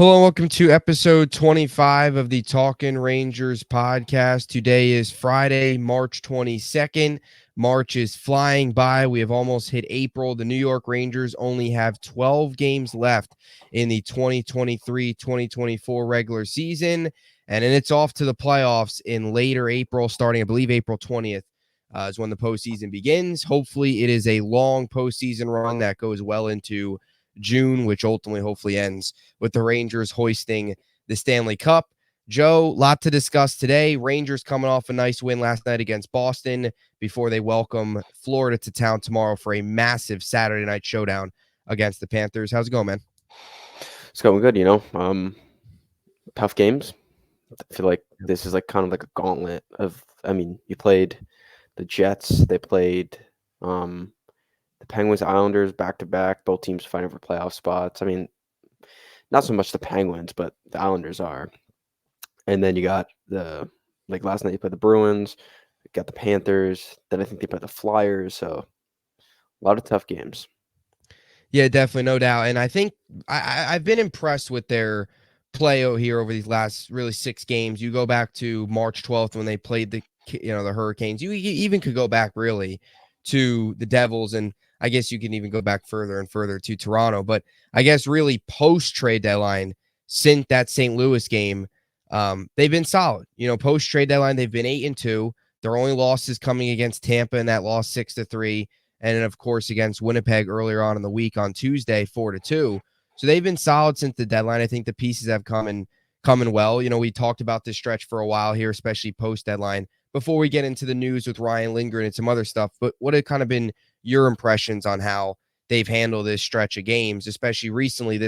Hello and welcome to episode 25 of the Talkin Rangers podcast. Today is Friday, March 22nd. March is flying by. We have almost hit April. The New York Rangers only have 12 games left in the 2023-2024 regular season. And then it's off to the playoffs in later April, starting, I believe, April 20th is when the postseason begins. Hopefully, it is a long postseason run that goes well into June, which ultimately hopefully ends with the Rangers hoisting the Stanley Cup. Joe, lot to discuss today. Rangers coming off a nice win last night against Boston before they welcome Florida to town tomorrow for a massive Saturday night showdown against the Panthers. How's it going, man? It's going good, tough games. I feel like this is like kind of like a gauntlet of, you played the Jets, they played the Penguins, Islanders back to back, both teams fighting for playoff spots. I mean, not so much the Penguins, but the Islanders are. And then you got last night you played the Bruins, you got the Panthers, then I think they played the Flyers, so a lot of tough games. Yeah, definitely, no doubt. And I think I've been impressed with their play here over these last really 6 games. You go back to March 12th when they played the Hurricanes. You even could go back really to the Devils, and I guess you can even go back further and further to Toronto. But I guess really post trade deadline, since that St. Louis game, they've been solid. Post trade deadline, they've been 8-2. Their only losses coming against Tampa, and that lost 6-3. And then, of course, against Winnipeg earlier on in the week on Tuesday, 4-2. So they've been solid since the deadline. I think the pieces have come in well. We talked about this stretch for a while here, especially post deadline. Before we get into the news with Ryan Lindgren and some other stuff, but what have kind of been your impressions on how they've handled this stretch of games, especially recently?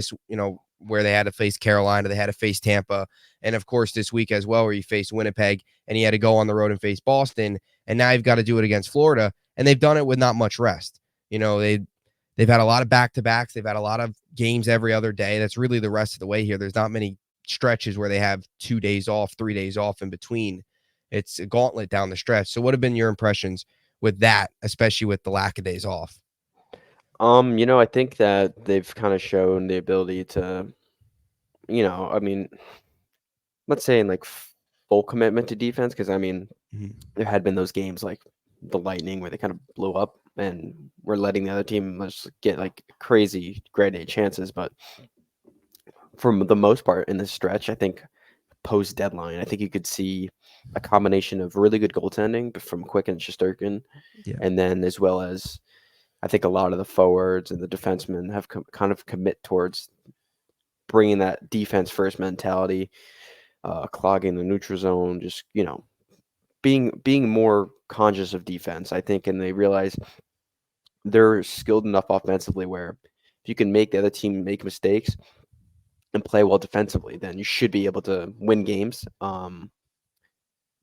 Where they had to face Carolina, they had to face Tampa, and of course this week as well, where you faced Winnipeg and he had to go on the road and face Boston, and now you've got to do it against Florida. And they've done it with not much rest. They've had a lot of back-to-backs. They've had a lot of games every other day. That's really the rest of the way here. There's not many stretches where they have 2 days off, 3 days off in between. It's a gauntlet down the stretch. So what have been your impressions with that, especially with the lack of days off? I think that they've kind of shown the ability to, let's say in like full commitment to defense, because there had been those games like the Lightning where they kind of blew up and were letting the other team just get like crazy grade A chances. But for the most part in this stretch, I think post deadline, I think you could see a combination of really good goaltending from Quick and Shesterkin, and then as well as I think a lot of the forwards and the defensemen have kind of commit towards bringing that defense first mentality, clogging the neutral zone, just being more conscious of defense, I think, and they realize they're skilled enough offensively where if you can make the other team make mistakes and play well defensively, then you should be able to win games.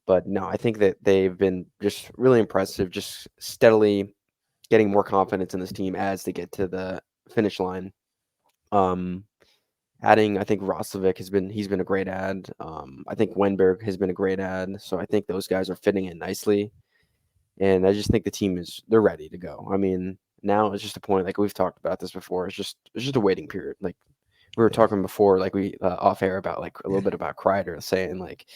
But no, I think that they've been just really impressive, just steadily getting more confidence in this team as they get to the finish line. Adding, I think Roslovic he's been a great add. I think Wenberg has been a great add. So I think those guys are fitting in nicely. And I just think the team they're ready to go. I mean, now it's just a point, like we've talked about this before. It's just a waiting period. Like we were talking before, like we off air about like a little bit about Kreider saying like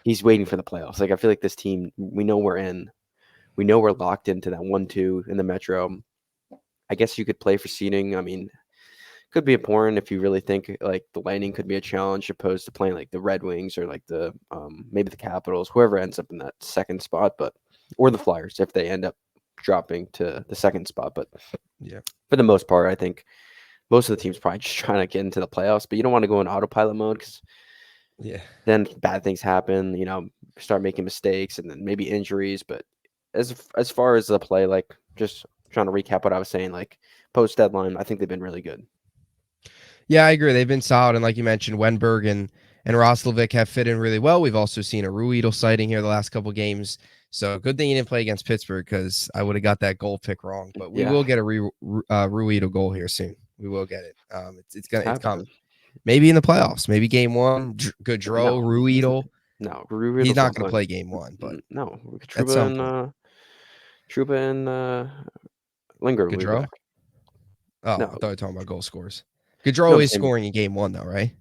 he's waiting for the playoffs. Like I feel like this team, we know we're locked into that 1-2 in the Metro. I guess you could play for seeding. I mean, could be important if you really think like the Lightning could be a challenge opposed to playing like the Red Wings or like the maybe the Capitals, whoever ends up in that second spot, or the Flyers if they end up dropping to the second spot. But for the most part, I think most of the teams probably just trying to get into the playoffs, but you don't want to go in autopilot mode because then bad things happen, start making mistakes and then maybe injuries. But as far as the play, like just trying to recap what I was saying, like post deadline, I think they've been really good. Yeah, I agree. They've been solid. And like you mentioned, Wenberg and Roslovic have fit in really well. We've also seen a Ruedel sighting here the last couple games. So good thing you didn't play against Pittsburgh because I would have got that goal pick wrong. But we will get a Ruedel goal here soon. We will get it. It's coming. Maybe in the playoffs. Maybe game one. Gaudreau, Ruedel. No, he's not going to play game one. But no, Trouba and Lindgren will be back. Oh, no. I thought you were talking about goal scores. Gaudreau is scoring in game one, though, right?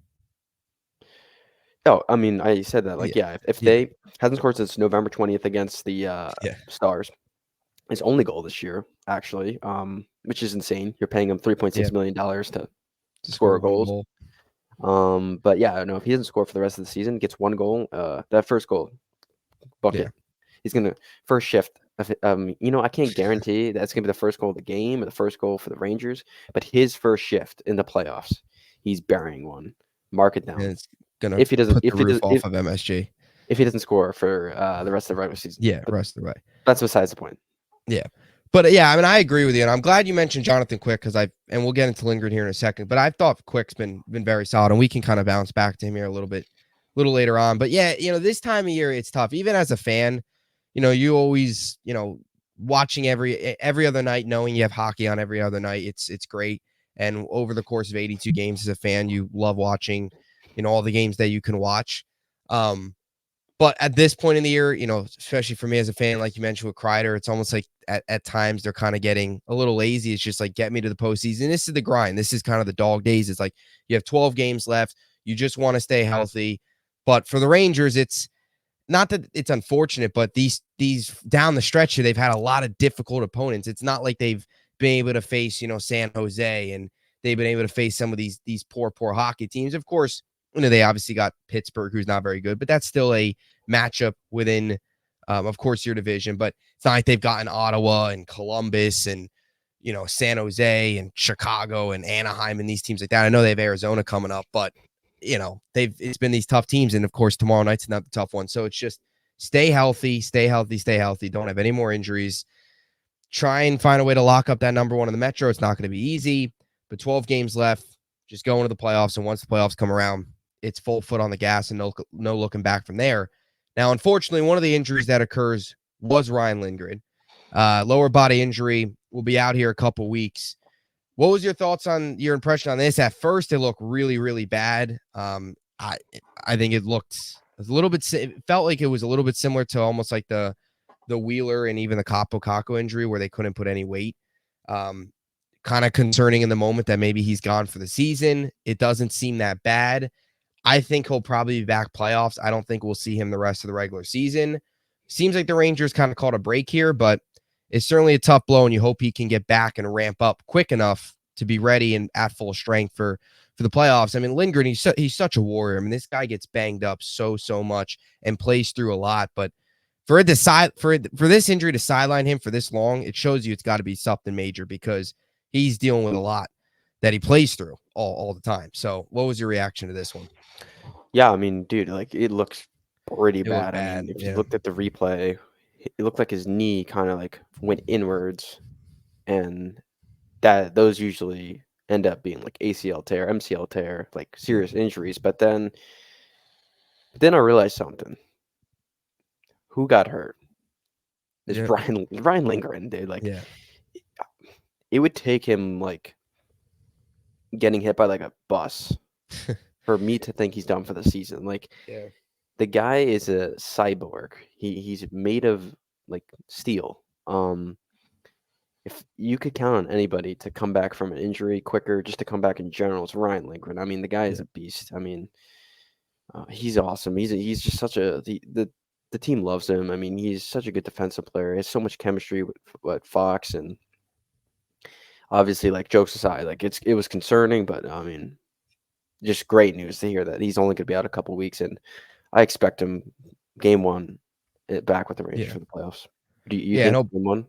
Oh, I mean, I said that, like, Yeah. yeah, if Yeah. they hasn't scored since November 20th against the, Yeah. Stars. His only goal this year, actually, which is insane. You're paying him Yeah. $3.6 million to To score score one goals. goal. But yeah, no, if he doesn't score for the rest of the season, gets one goal, that first goal, Yeah. bucket. He's gonna first shift. I can't guarantee that's gonna be the first goal of the game or the first goal for the Rangers, but his first shift in the playoffs, he's burying one. Mark it And down. it's gonna If he doesn't, put the roof off of MSG. if he doesn't score for the rest of the regular season, Yeah, but rest of the way. that's besides the point. Yeah. But yeah, I mean, I agree with you, and I'm glad you mentioned Jonathan Quick because and we'll get into Lindgren here in a second. But I thought Quick's been very solid, and we can kind of bounce back to him here a little later on. But yeah, this time of year it's tough. Even as a fan, you always, watching every other night, knowing you have hockey on every other night. It's great. And over the course of 82 games as a fan, you love watching, all the games that you can watch. But at this point in the year, especially for me as a fan, like you mentioned with Kreider, it's almost like at times they're kind of getting a little lazy. It's just like, get me to the postseason. This is the grind. This is kind of the dog days. It's like you have 12 games left. You just want to stay healthy. But for the Rangers, it's not that it's unfortunate, but these down the stretch here, they've had a lot of difficult opponents. It's not like they've been able to face, San Jose, and they've been able to face some of these poor hockey teams. Of course, they obviously got Pittsburgh, who's not very good, but that's still a matchup within, of course, your division. But it's not like they've gotten Ottawa and Columbus and, San Jose and Chicago and Anaheim and these teams like that. I know they have Arizona coming up, but it's been these tough teams. And of course, tomorrow night's not the tough one. So it's just stay healthy. Don't have any more injuries. Try and find a way to lock up that number one in the Metro. It's not going to be easy, but 12 games left. Just go into the playoffs. And once the playoffs come around, it's full foot on the gas and no looking back from there. Now, unfortunately, one of the injuries that occurs was Ryan Lindgren. Lower body injury, will be out here a couple weeks. What was your thoughts on your impression on this? At first, it looked really, really bad. I think it looked a little bit. It felt like it was a little bit similar to almost like the Wheeler and even the Capo Caco injury where they couldn't put any weight. Kind of concerning in the moment that maybe he's gone for the season. It doesn't seem that bad. I think he'll probably be back playoffs. I don't think we'll see him the rest of the regular season. Seems like the Rangers kind of called a break here, but it's certainly a tough blow, and you hope he can get back and ramp up quick enough to be ready and at full strength for the playoffs. I mean, Lindgren, he's such a warrior. I mean, this guy gets banged up so much and plays through a lot. But for this injury to sideline him for this long, it shows you it's got to be something major because he's dealing with a lot that he plays through all the time. So, what was your reaction to this one? Yeah, I mean, dude, like it looks pretty It looked bad. I mean, bad. if you Yeah. looked at the replay, it looked like his knee kind of like went inwards, and those usually end up being like ACL tear, MCL tear, like serious injuries. But then I realized something. Who got hurt? Is Yeah. Ryan Lindgren, dude. Like Yeah. it would take him like getting hit by like a bus for me to think he's done for the season. Like Yeah. the guy is a cyborg. He's made of like steel. If you could count on anybody to come back from an injury quicker, just to come back in general, it's Ryan Lindgren. I mean, the guy is Yeah. a beast. I mean, he's awesome. He's just such the team loves him. I mean, he's such a good defensive player. He has so much chemistry with Fox, and obviously, like jokes aside, like it was concerning, but I mean, just great news to hear that he's only going to be out a couple weeks, and I expect him game one back with the Rangers Yeah. for the playoffs. Do you Yeah. think And game one,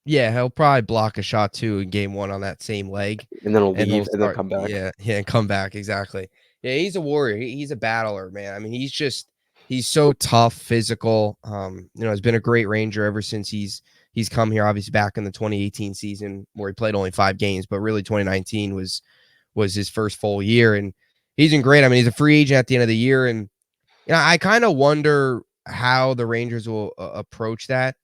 he'll probably block a shot too in game one on that same leg. and then he'll And he'll leave and then start, come back? and come back. Exactly. Yeah, he's a warrior. He's a battler, man. I mean, he's so tough, physical. Has been a great Ranger ever since he's come here, obviously back in the 2018 season where he played only 5 games, but really 2019 was his first full year. And he's been great. I mean, he's a free agent at the end of the year. And I kind of wonder how the Rangers will approach that,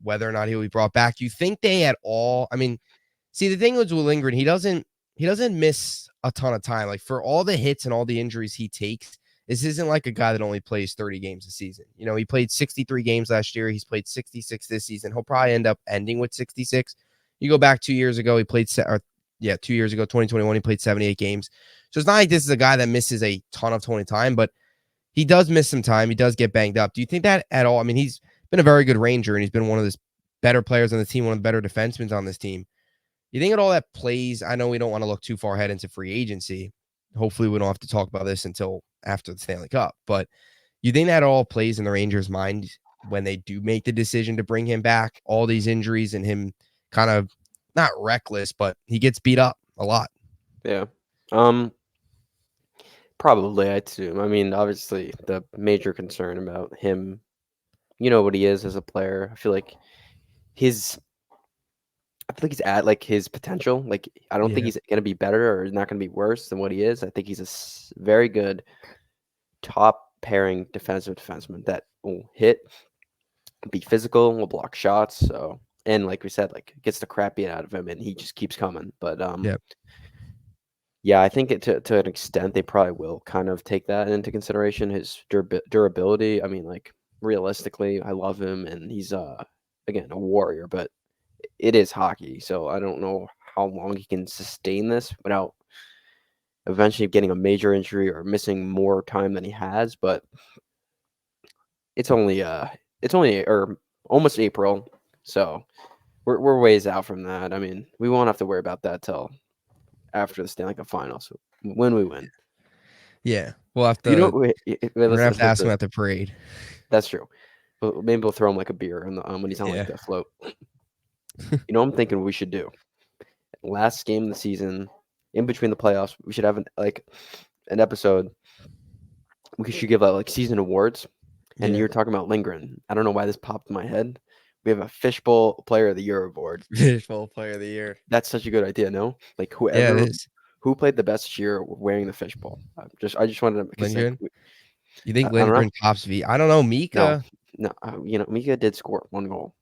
whether or not he'll be brought back. You think they at all? I mean, see, the thing was with Lindgren, he doesn't miss a ton of time. Like for all the hits and all the injuries he takes, this isn't like a guy that only plays 30 games a season. He played 63 games last year. He's played 66 this season. He'll probably end up ending with 66. You go back 2 years ago, he played 2 years ago, 2021, he played 78 games. So it's not like this is a guy that misses a ton of 20 time, but he does miss some time. He does get banged up. Do you think that at all? I mean, he's been a very good Ranger, and he's been one of the better players on the team, one of the better defensemen on this team. You think it all that plays? I know we don't want to look too far ahead into free agency. Hopefully, we don't have to talk about this until after the Stanley Cup. But you think that all plays in the Rangers' mind when they do make the decision to bring him back? All these injuries and him kind of not reckless, but he gets beat up a lot. Yeah. Probably, I'd assume. I mean, obviously, the major concern about him, you know what he is as a player. His, I feel like he's at like his potential. Like, I don't think Yeah. he's gonna be better or not gonna be worse than what he is. I think he's a very good top pairing defenseman that will hit, be physical, will block shots. So, and like we said, like gets the crap beat out of him, and he just keeps coming. But Yeah. yeah, I think to an extent they probably will kind of take that into consideration. His durability. I mean, like realistically, I love him, and he's again a warrior, but it is hockey, so I don't know how long he can sustain this without eventually getting a major injury or missing more time than he has. But it's only or almost April, so we're ways out from that. I mean, we won't have to worry about that till after the Stanley Cup Finals when we win. Yeah. We'll have You know, to we're gonna have to ask him at the parade. That's true. Maybe we'll throw him like a beer on the when he's on like Yeah. the float. You know, what I'm thinking we should do last game of the season, in between the playoffs. We should have an episode. We should give out like season awards. And Yeah. you're talking about Lindgren. I don't know why this popped in my head. We have a Fishbowl Player of the Year award. Fishbowl player of the year. That's such a good idea. No, like Yeah, it whoever is. who played the best this year wearing the fishbowl. I just wanted to because like Lindgren. You think I don't know. Lindgren tops V? I don't know. No, Mika. no. You know, Mika did score 1 goal,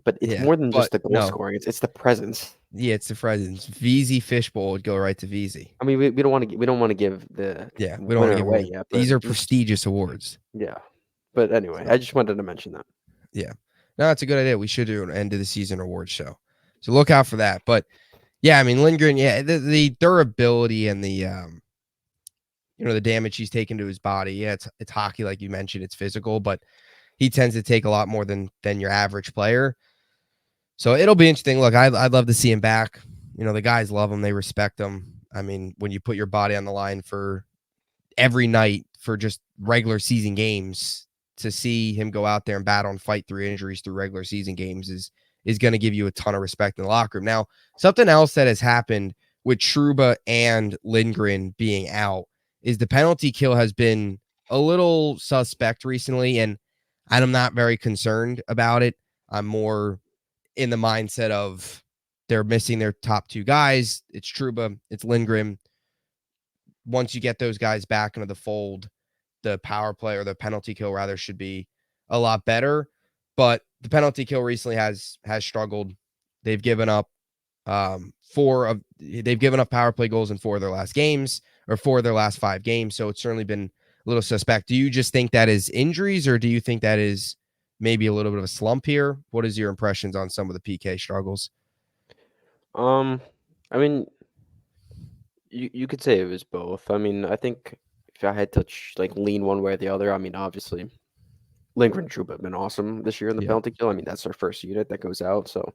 but it's Yeah, more than but just the goal no. scoring. It's the presence. Yeah, it's the presence. VZ Fishbowl would go right to VZ. I mean, we don't want to give the Yeah, we don't want to winner give away away. yet, but These are just prestigious awards. yeah. But anyway, So I just wanted to mention that. yeah, no, it's a good idea. We should do an end of the season awards show. So look out for that. But yeah, I mean Lindgren. Yeah, the durability and the the damage he's taken to his body. Yeah, it's hockey, like you mentioned. It's physical, but he tends to take a lot more than your average player. So it'll be interesting. Look, I'd love to see him back. The guys love him. They respect him. I mean, when you put your body on the line for every night for just regular season games, to see him go out there and battle and fight through injuries through regular season games is going to give you a ton of respect in the locker room. Now, something else that has happened with Trouba and Lindgren being out is the penalty kill has been a little suspect recently, and I'm not very concerned about it. I'm more in the mindset of they're missing their top two guys. It's Trouba, it's Lindgren. Once you get those guys back into the fold, the power play or the penalty kill rather should be a lot better. But the penalty kill recently has struggled. They've given up they've given up power play goals in 4 of their last games or 4 of their last 5 games. So it's certainly been a little suspect. Do you just think that is injuries, or do you think that is maybe a little bit of a slump here? What is your impressions on some of the PK struggles? I mean, you could say it was both. I mean, I think if I had to like lean one way or the other, I mean, obviously Lindgren and Trouba have been awesome this year in the Yeah. penalty kill. I mean, that's our first unit that goes out, so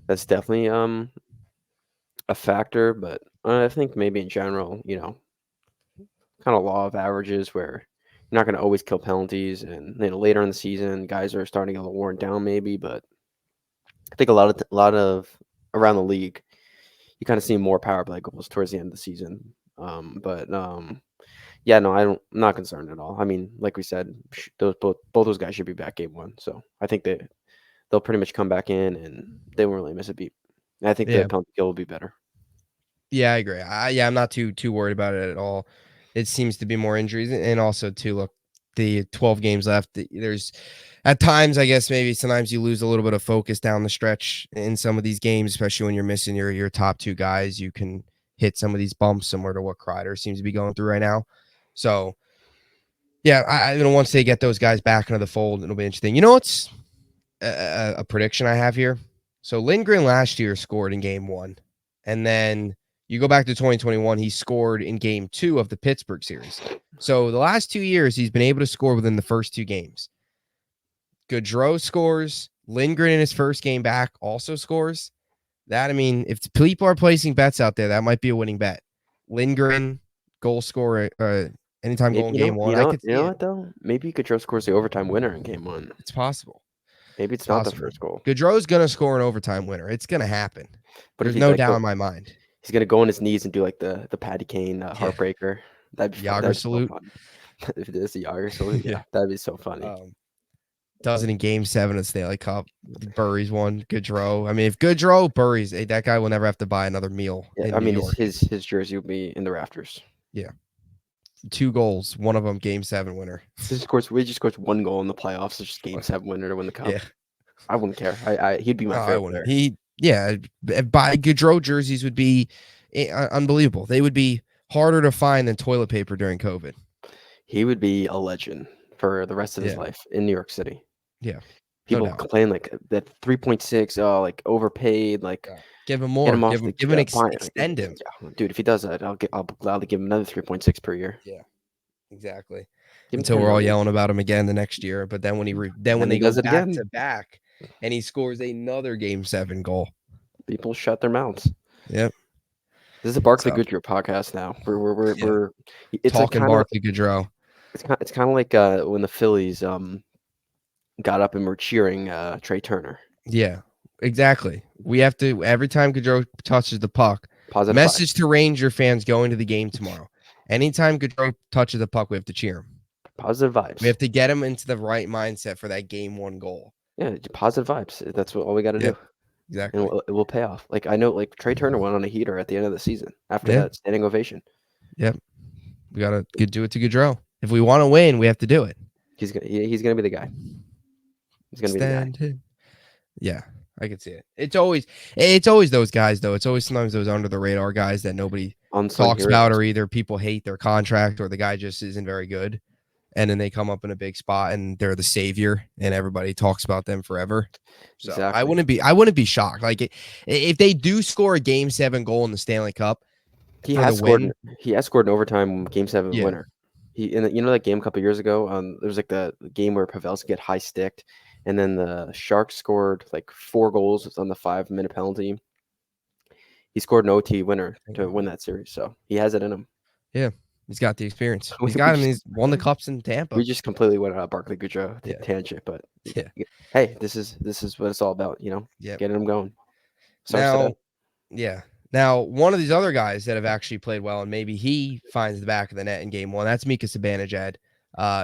that's definitely a factor. But I think maybe in general, kind of law of averages where you're not going to always kill penalties, and later in the season, guys are starting to get a little worn down, maybe. But I think a lot of around the league, you kind of see more power play goals towards the end of the season. But yeah, no, I'm not concerned at all. I mean, like we said, both those guys should be back game 1, so I think they'll pretty much come back in and they won't really miss a beat. And I think the Yeah. penalty kill will be better. Yeah, I agree. I'm not too worried about it at all. It seems to be more injuries, and also too, look, the 12 games left. There's at times, I guess maybe sometimes you lose a little bit of focus down the stretch in some of these games, especially when you're missing your top 2 guys. You can hit some of these bumps similar to what Kreider seems to be going through right now. So yeah, I once they get those guys back into the fold, it'll be interesting. You know what's a prediction I have here? So Lindgren last year scored in game 1, and then you go back to 2021, he scored in game 2 of the Pittsburgh series. So the last 2 years, he's been able to score within the first 2 games. Gaudreau scores. Lindgren in his first game back also scores. That, I mean, if people are placing bets out there, that might be a winning bet. Lindgren, goal scorer, anytime goal Maybe in game one, I could you see know it. what though? Maybe Gaudreau scores the overtime winner in game one. It's possible. Maybe It's it's not the possible. first goal, Gaudreau's going to score an overtime winner. It's going to happen. but if There's he no like doubt in my mind. he's gonna go on his knees and do like the Patty Kane Yeah. heartbreaker. That'd be fun. Yager That'd be so salute. fun. If it is the Yager salute, Yeah. yeah, that'd be so funny. Does it in game 7 of Stanley Cup. Burries one. Gaudreau. I mean, if Gaudreau buries, that guy will never have to buy another meal Yeah, in I New mean York. his jersey would be in the rafters. Yeah. 2 goals. One of them game 7 winner. We just scores one goal in the playoffs. It's just game 7 winner to win the cup. Yeah. I wouldn't care. He'd be my I favorite wouldn't. player. Buy Gaudreau jerseys would be unbelievable. They would be harder to find than toilet paper during COVID. He would be a legend for the rest of his life in New York City. Yeah. People complain like that 3.6, like overpaid, like give him more. Get him off give him extend him. Yeah, dude, if he does that, I'll gladly give him another 3.6 per year. Yeah. Exactly. Give him Until 10 we're all million. yelling about him again the next year. But then when when they go does it back again. to back and he scores another game 7 goal. People shut their mouths. Yep. This is a Barkley Goodrow podcast now. We're it's talking like Barkley Goodrow. It's kind of like when the Phillies got up and were cheering Trey Turner. Yeah, exactly. We have to, every time Gaudreau touches the puck, Positive message vibes. to Ranger fans going to the game tomorrow. Anytime Gaudreau touches the puck, we have to cheer him. Positive vibes. We have to get him into the right mindset for that game 1 goal. Yeah, positive vibes. That's all we got to do. Exactly. And it will pay off. Like I know, like Trey Turner went on a heater at the end of the season after that standing ovation. Yep. We got to do it to Gaudreau. If we want to win, we have to do it. He's gonna be the guy. He's gonna be the guy. Yeah, I can see it. It's always those guys though. It's always sometimes those under the radar guys that nobody talks about, or either people hate their contract or the guy just isn't very good. And then they come up in a big spot and they're the savior and everybody talks about them forever. So exactly. I wouldn't be shocked. Like if they do score a game 7 goal in the Stanley Cup, he has scored an overtime game 7 winner. You know that game a couple years ago, there was like the game where Pavelski get high sticked, and then the Sharks scored like 4 goals on the 5-minute penalty. He scored an OT winner to win that series, so he has it in him. Yeah, he's got the experience. He's won the cups in Tampa. We just completely went on a Barkley Goodrow tangent, but hey, this is what it's all about, you know. Getting them going. Now, one of these other guys that have actually played well, and maybe he finds the back of the net in game 1, that's Mika Zibanejad.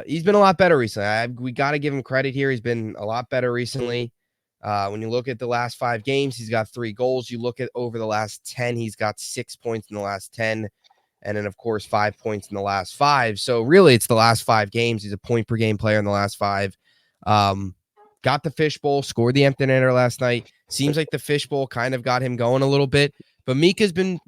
He's been a lot better recently. We got to give him credit here. He's been a lot better recently. When you look at the last 5 games, he's got 3 goals. You look at over the last 10, he's got 6 points in the last 10. And then, of course, 5 points in the last 5. So really, it's the last 5 games. He's a point-per-game player in the last 5. Got the fishbowl, scored the empty netter last night. Seems like the fishbowl kind of got him going a little bit. But Mika's been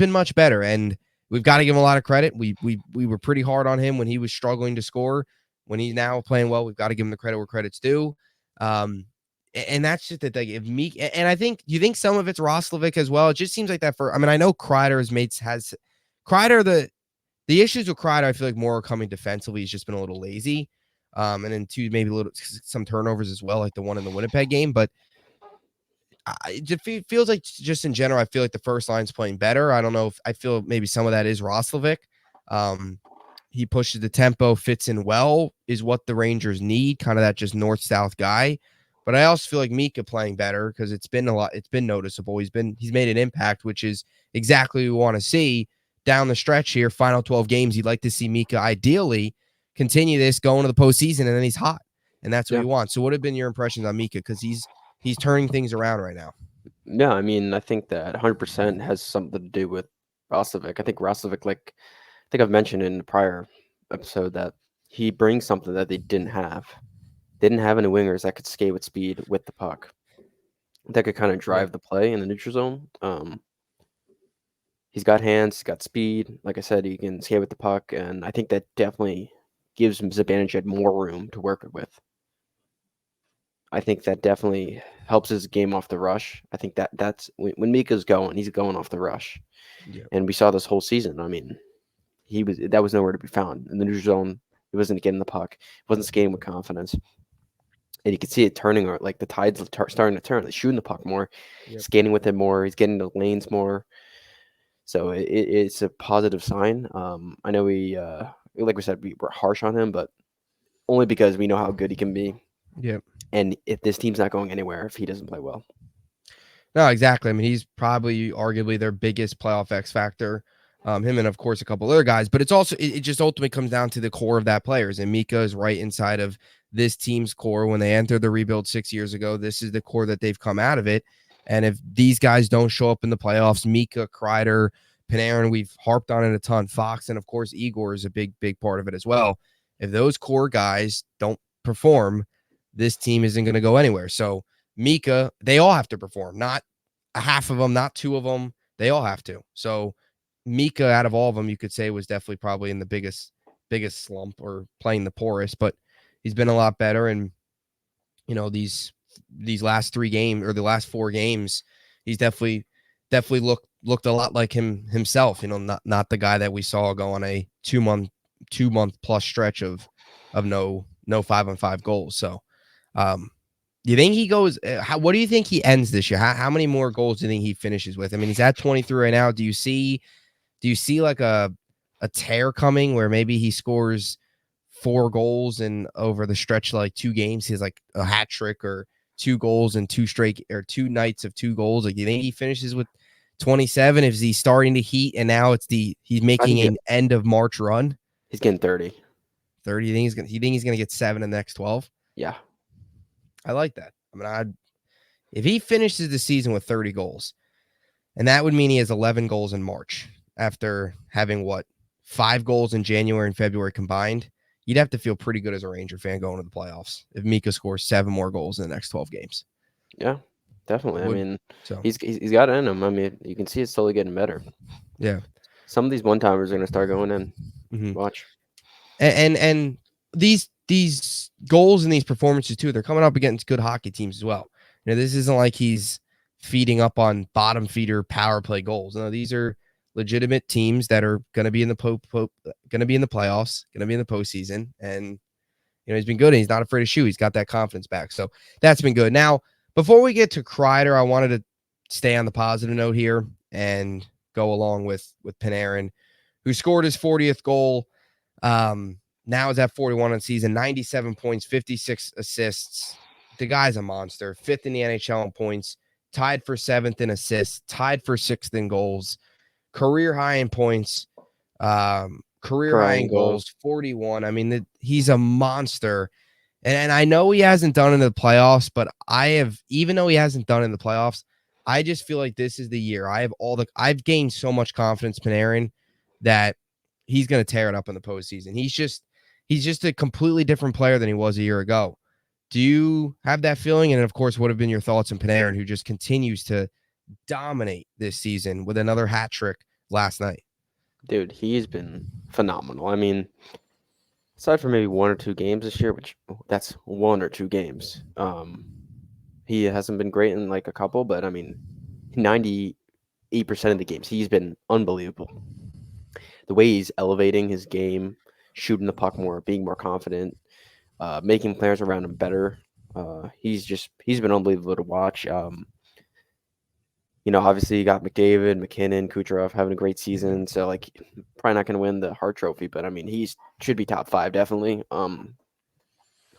much better, and we've got to give him a lot of credit. We were pretty hard on him when he was struggling to score. When he's now playing well, we've got to give him the credit where credit's due. And that's just the thing. If Mika, and I think you think some of it's Roslovic as well. It just seems like that I know Kreider has Kreider, the issues with Kreider, I feel like more are coming defensively. He's just been a little lazy. And then maybe some turnovers as well, like the one in the Winnipeg game. But it feels like just in general, I feel like the first line's playing better. I don't know if I feel maybe some of that is Roslovic. He pushes the tempo, fits in well, is what the Rangers need, kind of that just north-south guy. But I also feel like Mika playing better because it's been noticeable. He's made an impact, which is exactly what we want to see down the stretch here. Final 12 games, you'd like to see Mika ideally continue this going to the postseason, and then he's hot, and that's what you want. So what have been your impressions on Mika? Because he's turning things around right now. Yeah, I mean, I think that 100% has something to do with Roslovic. I think Roslovic, I think I've mentioned in the prior episode that he brings something that they didn't have. They didn't have any wingers that could skate with speed with the puck, that could kind of drive the play in the neutral zone. He's got hands, he's got speed. Like I said, he can skate with the puck, and I think that definitely gives him Zibanejad more room to work with. I think that definitely helps his game off the rush. I think that's when Mika's going, he's going off the rush. Yeah. And we saw this whole season. I mean, that was nowhere to be found in the neutral zone. He wasn't getting the puck. He wasn't skating with confidence. And you can see it turning, or like the tides starting to turn. He's shooting the puck more, Yep. skating with it more. He's getting the lanes more. So it's a positive sign. I know like we said, we're harsh on him, but only because we know how good he can be. Yep. And if this team's not going anywhere if he doesn't play well. No, exactly. I mean, he's probably arguably their biggest playoff X factor. Him and of course a couple other guys, but it's also it just ultimately comes down to the core of that players. And Mika is right inside of this team's core. When they entered the rebuild 6 years ago, this is the core that they've come out of it. And if these guys don't show up in the playoffs, Mika, Kreider, Panarin, we've harped on it a ton. Fox, and of course Igor is a big part of it as well. If those core guys don't perform, this team isn't going to go anywhere. So Mika, they all have to perform, not a half of them, not two of them. They all have to. So Mika, out of all of them, you could say was definitely probably in the biggest slump or playing the poorest, but he's been a lot better. And these last 3 games or the last 4 games, he's definitely looked a lot like himself. Not the guy that we saw go on a 2 month plus stretch of no 5-on-5 goals. So you think he goes? What do you think he ends this year? How many more goals do you think he finishes with? I mean, he's at 23 right now. Do you see like a tear coming where maybe he scores 4 goals and over the stretch of like 2 games, he's like a hat trick or 2 goals and 2 nights of 2 goals? Like, do you think he finishes with 27? Is he starting to heat and now he's making an end of March run? He's getting 30. 30. You think he's gonna get 7 in the next 12? Yeah. I like that. I mean, if he finishes the season with 30 goals, and that would mean he has 11 goals in March after having 5 goals in January and February combined, you'd have to feel pretty good as a Ranger fan going to the playoffs if Mika scores 7 more goals in the next 12 games. Yeah, definitely. I mean, so he's got it in him. I mean, you can see it's slowly getting better. Yeah. Some of these one-timers are going to start going in. Mm-hmm. Watch. And these goals and these performances too, they're coming up against good hockey teams as well. This isn't like he's feeding up on bottom feeder power play goals. No, these are legitimate teams that are going to be in the going to be in the playoffs, going to be in the postseason. And he's been good and he's not afraid to shoot. He's got that confidence back. So that's been good. Now, before we get to Kreider, I wanted to stay on the positive note here and go along with Panarin, who scored his 40th goal. Now is at 41 on season, 97 points, 56 assists. The guy's a monster. 5th in the NHL in points, tied for 7th in assists, tied for 6th in goals, career high in points, career high in goals, 41. I mean, he's a monster. And I know he hasn't done it in the playoffs, but even though he hasn't done it in the playoffs, I just feel like this is the year. I've gained so much confidence, Panarin, that he's going to tear it up in the postseason. He's just a completely different player than he was a year ago. Do you have that feeling? And of course, what have been your thoughts on Panarin, who just continues to dominate this season with another hat trick last night? Dude, he's been phenomenal. I mean, aside from maybe 1 or 2 games this year, which that's 1 or 2 games, he hasn't been great in like a couple, but I mean, 98% of the games, he's been unbelievable. The way he's elevating his game, shooting the puck more, being more confident, making players around him better. He's been unbelievable to watch. Obviously you got McDavid, McKinnon, Kucherov having a great season. So like, probably not going to win the Hart Trophy, but I mean, should be top 5 definitely.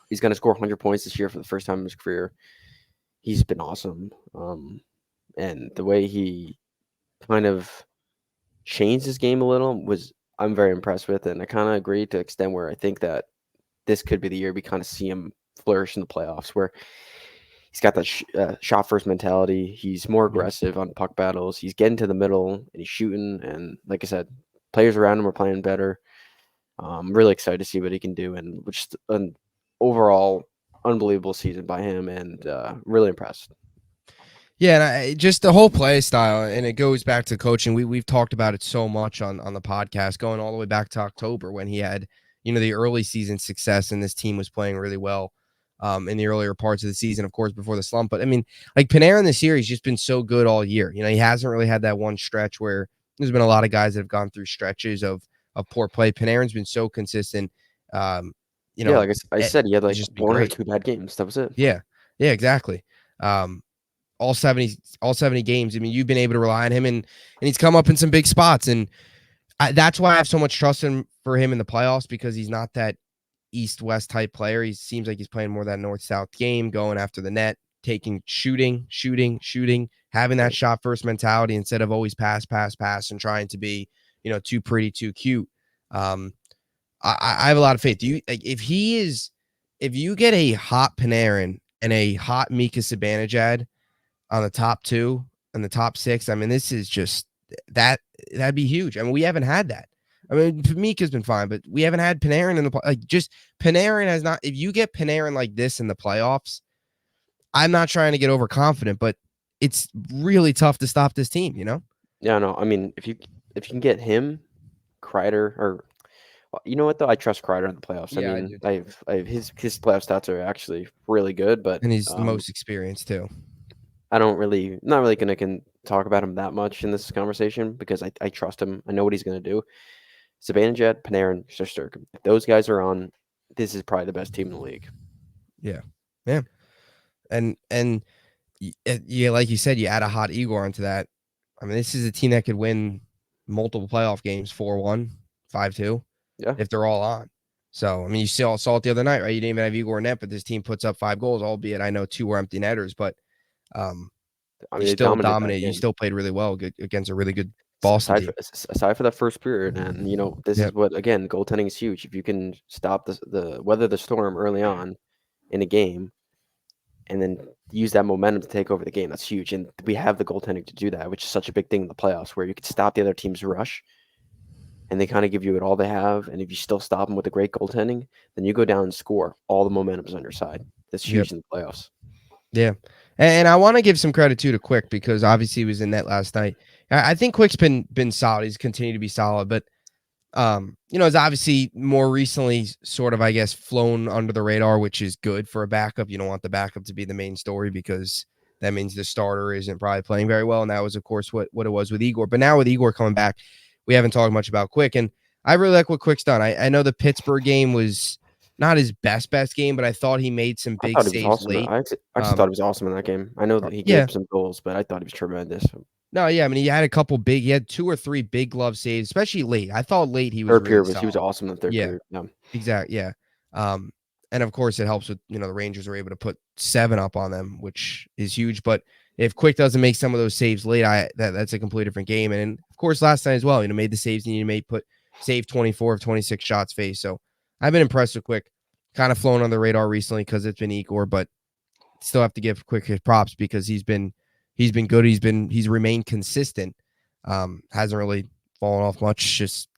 He's going to score 100 points this year for the first time in his career. He's been awesome. And the way he kind of changed his game a little I'm very impressed with, and I kind of agree to extent where I think that this could be the year we kind of see him flourish in the playoffs, where he's got that shot first mentality. He's more aggressive on puck battles. He's getting to the middle and he's shooting. And like I said, players around him are playing better. I'm really excited to see what he can do, and which an overall unbelievable season by him, and really impressed. Yeah, and just the whole play style, and it goes back to coaching. We've talked about it so much on the podcast, going all the way back to October when he had, the early season success, and this team was playing really well in the earlier parts of the season, of course, before the slump. But I mean, like Panarin this year, he's just been so good all year. He hasn't really had that one stretch where there's been a lot of guys that have gone through stretches of of poor play. Panarin's been so consistent. Um, Yeah, like I said, he had he's like just been 1 or great. 2 bad games. That was it. Yeah, yeah, exactly. Um, all 70 games. I mean, you've been able to rely on him, and he's come up in some big spots, and that's why I have so much trust for him in the playoffs, because he's not that east-west type player. He seems like he's playing more that north-south game, going after the net, shooting, having that Right. shot first mentality instead of always pass, and trying to be, too pretty, too cute. Um, I have a lot of faith. Do you like if you get a hot Panarin and a hot Mika Zibanejad on the top two and the top six? I mean, this is just that that'd be huge. I mean, we haven't had that. I mean, Mika's been fine, but we haven't had Panarin in the just Panarin has not. If you get Panarin like this in the playoffs, I'm not trying to get overconfident, but it's really tough to stop this team. Yeah, no, I mean, if you can get him, Kreider, or you know what though, I trust Kreider in the playoffs. I Yeah, I mean, do too. I've his playoff stats are actually really good, but And he's the most experienced too. I don't really, not really gonna can talk about him that much in this conversation because I trust him. I know what he's gonna do. Zibanejad, Panarin, Shesterkin. If those guys are on, this is probably the best team in the league. Yeah, yeah, and yeah, like you said, you add a hot Igor onto that. I mean, this is a team that could win multiple playoff games, 4-1, 5-2, Yeah, if they're all on. So, I mean, you saw it the other night, right? You didn't even have Igor in net, but this team puts up 5 goals, albeit I know 2 were empty netters, but um, I you mean they still dominated that dominate. You game. still played really well against a really good Boston team. Aside for that first period, and this is Yep. what again goaltending is huge. If you can stop the weather the storm early on in a game, and then use that momentum to take over the game, that's huge. And we have the goaltending to do that, which is such a big thing in the playoffs, where you can stop the other team's rush, and they kind of give you it all they have. And if you still stop them with a great goaltending, then you go down and score. All the momentum's on your side. That's Yep. huge in the playoffs. Yeah. And I want to give some credit too to Quick, because obviously he was in net last night. I think Quick's been solid. He's continued to be solid, but it's obviously more recently sort of, I guess, flown under the radar, which is good for a backup. You don't want the backup to be the main story, because that means the starter isn't probably playing very well. And that was, of course, what it was with Igor. But now with Igor coming back, we haven't talked much about Quick. And I really like what Quick's done. I know the Pittsburgh game was not his best game, but I thought he made some I big thought he was saves awesome. late. I actually thought he was awesome in that game. I know that he gave Yeah. up some goals, but I thought he was tremendous. No, yeah. I mean, he had 2 or 3 big glove saves, especially late. I thought late he was Third really period he was solid. awesome in the third Yeah. period. Yeah. Exactly. Yeah. And of course it helps with, the Rangers were able to put 7 up on them, which is huge. But if Quick doesn't make some of those saves late, that's a completely different game. And of course, last night as well, made the saves, and you save 24 of 26 shots faced. So I've been impressed with Quick. Kind of flown on the radar recently because it's been Igor, but still have to give Quick his props, because he's been good. He's remained consistent. Hasn't really fallen off much. Just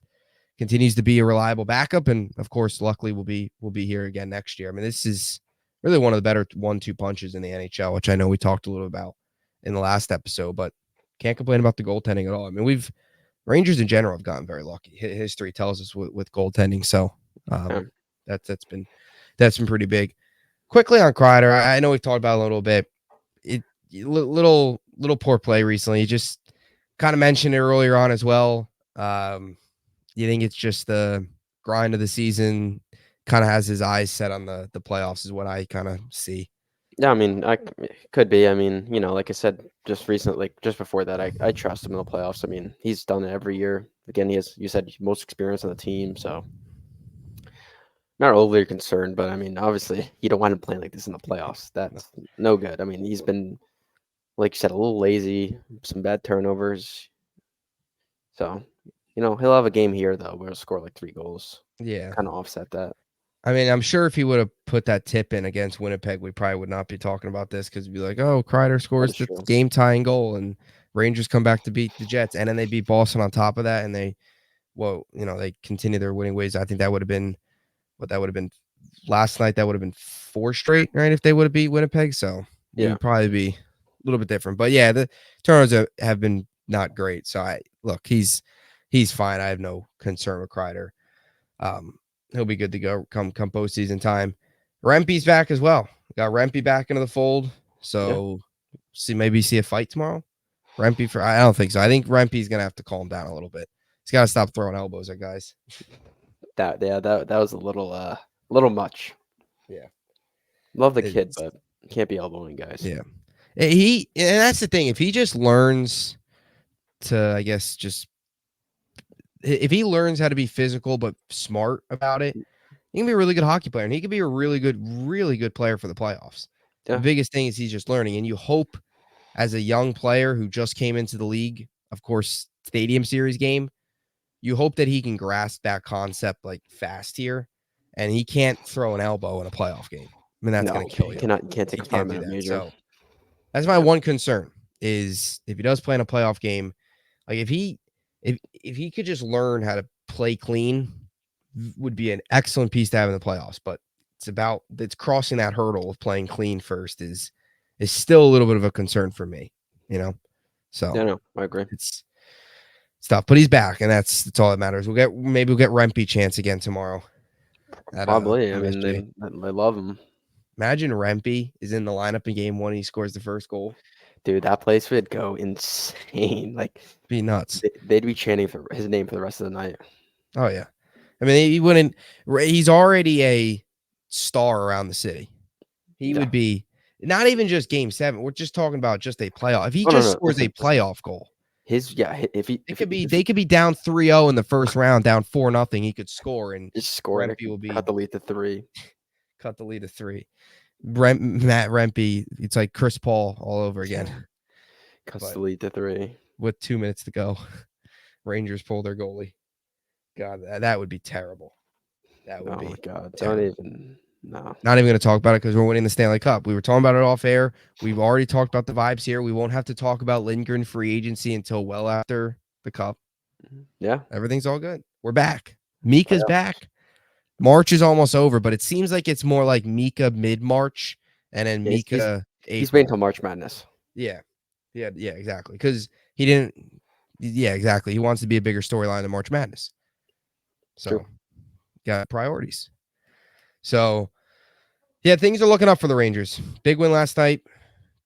continues to be a reliable backup, and of course, luckily, we'll be here again next year. I mean, this is really one of the better 1-2 punches in the NHL, which I know we talked a little about in the last episode, but can't complain about the goaltending at all. I mean, Rangers in general have gotten very lucky. History tells us with goaltending, so Yeah. that's been pretty big. Quickly on Kreider, I know we've talked about it a little bit. Little poor play recently. You just kind of mentioned it earlier on as well. You think it's just the grind of the season? Kind of has his eyes set on the playoffs, is what I kind of see. Yeah, I mean, could be. I mean, like I said just recently, like just before that, I trust him in the playoffs. I mean, he's done it every year. Again, you said most experience on the team, so not overly concerned. But I mean, obviously, you don't want him playing like this in the playoffs. That's no good. I mean, he's been, like you said, a little lazy, some bad turnovers. So, he'll have a game here though where he'll score like 3 goals, Yeah. kind of offset that. I mean, I'm sure if he would have put that tip in against Winnipeg, we probably would not be talking about this, because we'd be like, oh, Kreider That scores is the true. game tying goal, and Rangers come back to beat the Jets, and then they beat Boston on top of that, and they continue their winning ways. I think that would have been last night. That would have been 4 straight, right? If they would have beat Winnipeg. So Yeah. you'd probably be a little bit different. But yeah, the turnovers have been not great. So he's fine. I have no concern with Kreider. He'll be good to go come postseason time. Rempe's back as well. Got Rempe back into the fold. So maybe see a fight tomorrow. I don't think so. I think Rempe's gonna have to calm down a little bit. He's got to stop throwing elbows at guys. That was a little much. Yeah. Love the kid, It's, but can't be elbowing guys. yeah. And that's the thing. If he just learns to, I guess, if he learns how to be physical but smart about it, he can be a really good hockey player, and he could be a really good player for the playoffs. The Yeah. biggest thing is he's just learning, and you hope as a young player who just came into the league, of course, Stadium Series game, you hope that he can grasp that concept like fast here, and he can't throw an elbow in a playoff game. I mean, that's No, going to kill you. you can't take He a can't do 5-minute that. major. So that's my one concern is if he does play in a playoff game, like if he could just learn how to play clean, would be an excellent piece to have in the playoffs. But it's crossing that hurdle of playing clean first is still a little bit of a concern for me, So Yeah, no, I agree. it's tough, but he's back, and that's all that matters. Maybe we'll get Rempe chance again tomorrow. Probably. I mean, MSG. they love him. Imagine Rempe is in the lineup in game 1. He scores the first goal. Dude, that place would go insane. Like, Be nuts. they'd be chanting for his name for the rest of the night. Oh yeah. I mean, he wouldn't. He's already a star around the city. He would be not even just game 7. We're just talking about just a playoff. If he just scores Listen, a playoff goal, if they could be down 3-0 in the first round, down 4-0. He could score, and just score it, Rempe will be cut the lead to 3. cut the lead to 3. Matt Rempe, it's like Chris Paul all over again. Cuts the lead to 3 with 2 minutes to go. Rangers pull their goalie. God, that would be terrible. That would be. Oh my God! Terrible. Don't even. No. Not even going to talk about it because we're winning the Stanley Cup. We were talking about it off air. We've already talked about the vibes here. We won't have to talk about Lindgren free agency until well after the Cup. Yeah. Everything's all good. We're back. Mika's back. March is almost over, but it seems like it's more like Mika mid-March and then Mika April. He's waiting until March Madness. Yeah, exactly. Because he didn't. Yeah, exactly. He wants to be a bigger storyline than March Madness. So, True. Got priorities. So, yeah, things are looking up for the Rangers. Big win last night.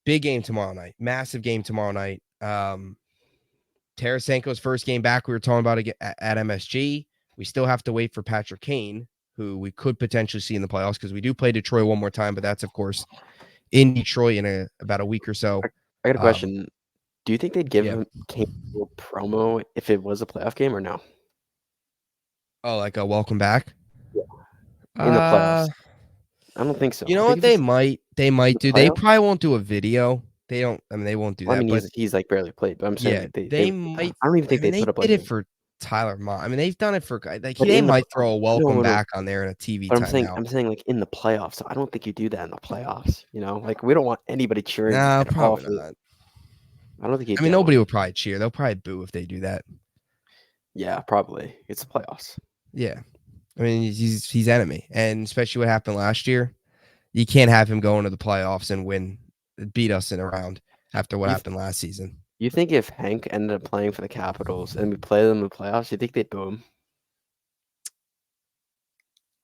Big game tomorrow night. Massive game tomorrow night. Tarasenko's first game back. We were talking about it at MSG. We still have to wait for Patrick Kane, who we could potentially see in the playoffs because we do play Detroit one more time, but that's, of course, in Detroit in about a week or so. I got a question. Do you think they'd give him Kane a little promo if it was a playoff game or no? Oh, like a welcome back? Yeah. In the playoffs. I don't think so. You know what they might do? They probably won't do a video. They won't do that. I mean, but he's like barely played, but I'm saying they might. I don't even think they put up like did it for Tyler Mott. I mean, they've done it for like but they might throw a welcome back on there in a TV but timeout. I'm saying like in the playoffs. So I don't think you do that in the playoffs. Like we don't want anybody cheering. No, probably not. I don't think. I mean, nobody will probably cheer. They'll probably boo if they do that. Yeah, probably. It's the playoffs. Yeah, I mean he's enemy, and especially what happened last year. You can't have him go into the playoffs and beat us in a round after what happened last season. You think if Hank ended up playing for the Capitals and we play them in the playoffs, you think they'd boo him?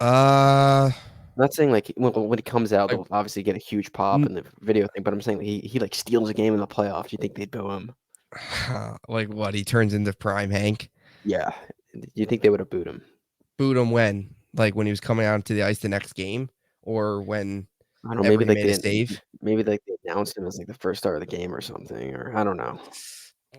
I'm not saying like when he comes out, they'll obviously get a huge pop in the video thing, but I'm saying he like steals a game in the playoffs. You think they'd boo him? Like what? He turns into prime Hank? Yeah. You think they would have booed him? Booed him when? Like when he was coming out to the ice the next game? Or when I don't know, maybe made a save? Maybe like they announced him as like the first star of the game or something, or I don't know.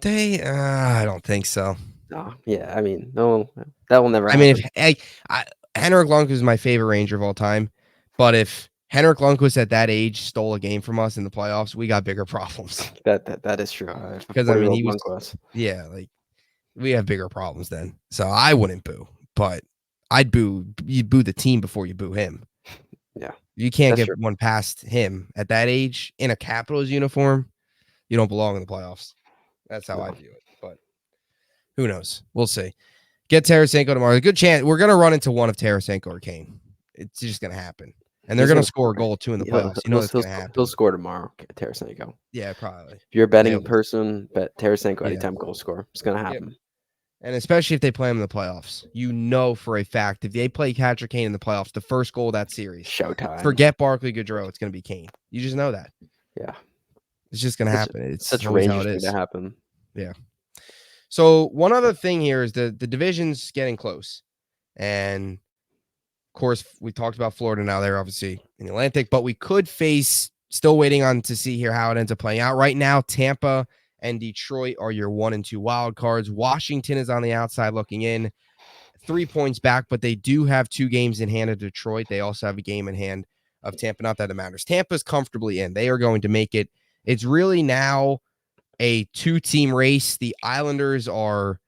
I don't think so. No, yeah, I mean, no, that will never happen. I mean, if Henrik Lundqvist is my favorite Ranger of all time, but if Henrik Lundqvist at that age stole a game from us in the playoffs, we got bigger problems. That is true. Because I mean, he was like we have bigger problems then. So I wouldn't boo, but I'd boo. You boo the team before you boo him. Yeah, you can't get one past him at that age in a Capitals uniform. You don't belong in the playoffs. That's how I view it. But who knows? We'll see. Get Tarasenko tomorrow. A good chance. We're going to run into one of Tarasenko or Kane. It's just going to happen. And they're going to score a goal, too, in the playoffs. You know that's going to happen. He'll score tomorrow, Tarasenko. Yeah, probably. If you're a betting person, bet Tarasenko anytime goal score. It's going to happen. Yep. And especially if they play him in the playoffs. You know for a fact, if they play Patrick Kane in the playoffs, the first goal of that series. Showtime. Forget Barkley, Gaudreau. It's going to be Kane. You just know that. Yeah. It's just going to happen. It's such always Rangers how it thing is. to happen. Yeah. So one other thing here is the division's getting close, and of course we talked about Florida. Now they're obviously in the Atlantic, but we could face. Still waiting on to see here how it ends up playing out. Right now, Tampa and Detroit are your 1 and 2 wild cards. Washington is on the outside looking in, 3 points back, but they do have 2 games in hand of Detroit. They also have a game in hand of Tampa. Not that it matters. Tampa's comfortably in. They are going to make it. It's really now a 2-team race. The Islanders are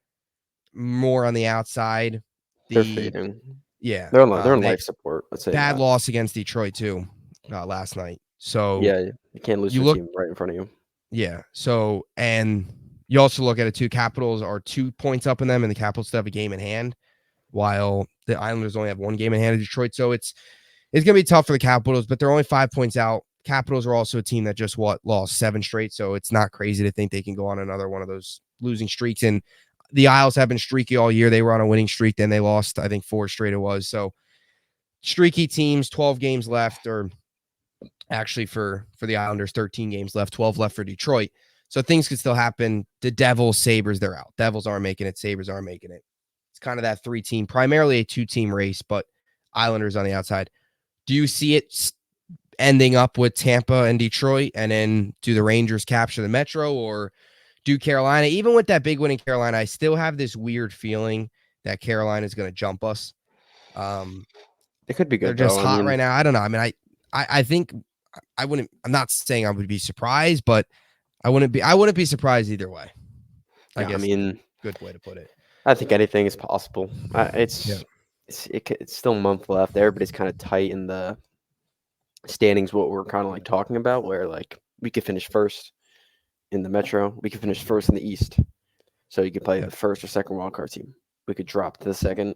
more on the outside. They're The fading. yeah, They're on they life support. Let's say bad that. loss against Detroit too last night. So Yeah, you can't lose you to a look, team right in front of you. yeah. So and you also look at it too. Capitals are 2 points up in them, and the Capitals still have a game in hand, while the Islanders only have 1 game in hand of Detroit. So it's gonna be tough for the Capitals, but they're only 5 points out. Capitals are also a team that just lost 7 straight, so it's not crazy to think they can go on another one of those losing streaks. And the Isles have been streaky all year. They were on a winning streak, then they lost, I think 4 straight it was. So streaky teams, 12 games left, or actually for the Islanders, 13 games left, 12 left for Detroit. So things could still happen. The Devils, Sabres, they're out. Devils aren't making it. Sabres aren't making it. It's kind of that 3-team, primarily a 2-team race, but Islanders on the outside. Do you see it ending up with Tampa and Detroit, and then do the Rangers capture the Metro, or do Carolina? Even with that big win in Carolina, I still have this weird feeling that Carolina is going to jump us. It could be They're good just though. I hot mean, right now. I don't know. I mean, I think I wouldn't. I'm not saying I would be surprised, but I wouldn't be surprised either way. I yeah, I guess mean, good way to put it. I think anything is possible. Yeah. It's still a month left. Everybody's kind of tight in the standings. What we're kind of like talking about, where like we could finish first in the Metro, we could finish first in the East. So you could play Yeah. the first or second wild card team. We could drop to the second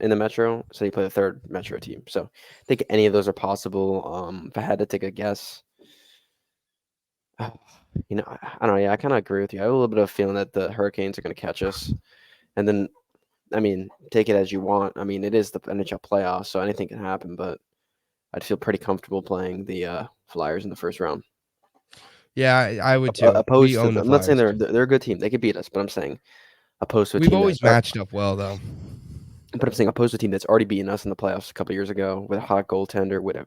in the Metro, so you play the third Metro team. So I think any of those are possible. If I had to take a guess, I don't know. Yeah, I kind of agree with you. I have a little bit of a feeling that the Hurricanes are going to catch us, and then, I mean, take it as you want. I mean, it is the NHL playoffs, so anything can happen. But I'd feel pretty comfortable playing the Flyers in the first round. Yeah, I would too. We Opposed to, own the I'm not saying Flyers. they're a good team. They could beat us, but I'm saying opposed to a We've team that always matched up well, though. But I'm saying opposed to a team that's already beaten us in the playoffs a couple years ago with a hot goaltender, with a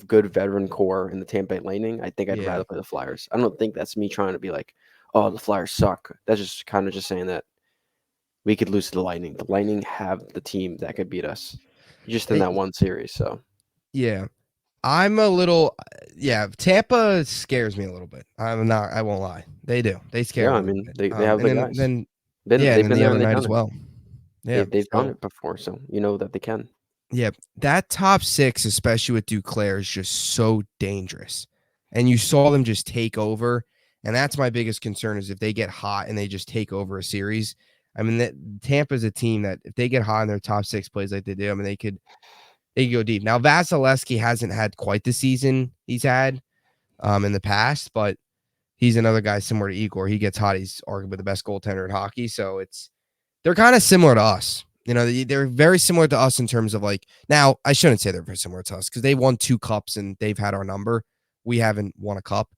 good veteran core in the Tampa Bay Lightning. I think I'd Yeah. rather play the Flyers. I don't think that's me trying to be like, oh, the Flyers suck. That's just kind of just saying that we could lose to the Lightning. The Lightning have the team that could beat us, just in that one series. So Yeah. I'm a little, yeah. Tampa scares me a little bit. I'm not. I won't lie. They do. They scare yeah, me I a little mean bit. they have And the then guys. then Been yeah, and they've then been the there other and they've night done as it. well. Yeah. They've done So it before, so you know that they can. yeah, that top 6, especially with Duclair, is just so dangerous. And you saw them just take over. And that's my biggest concern is if they get hot and they just take over a series. I mean, that Tampa's a team that if they get hot in their top 6 plays like they do, I mean, they could go deep. Now, Vasilevsky hasn't had quite the season he's had in the past, but he's another guy similar to Igor. He gets hot. He's arguably the best goaltender in hockey. So they're kind of similar to us. You know, they're very similar to us in terms of like, now I shouldn't say they're very similar to us because they won 2 cups and they've had our number. We haven't won a cup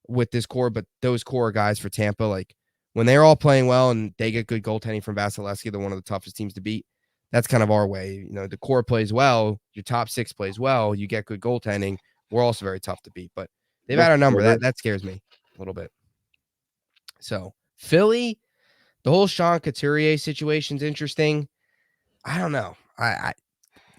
with this core, but those core guys for Tampa, like when they're all playing well and they get good goaltending from Vasilevsky, they're one of the toughest teams to beat. That's kind of our way. You know, the core plays well, your top 6 plays well, you get good goaltending. We're also very tough to beat, but they've Yeah, had our I number. agree. That scares me a little bit. So Philly, the whole Sean Couturier situation's interesting. I don't know. I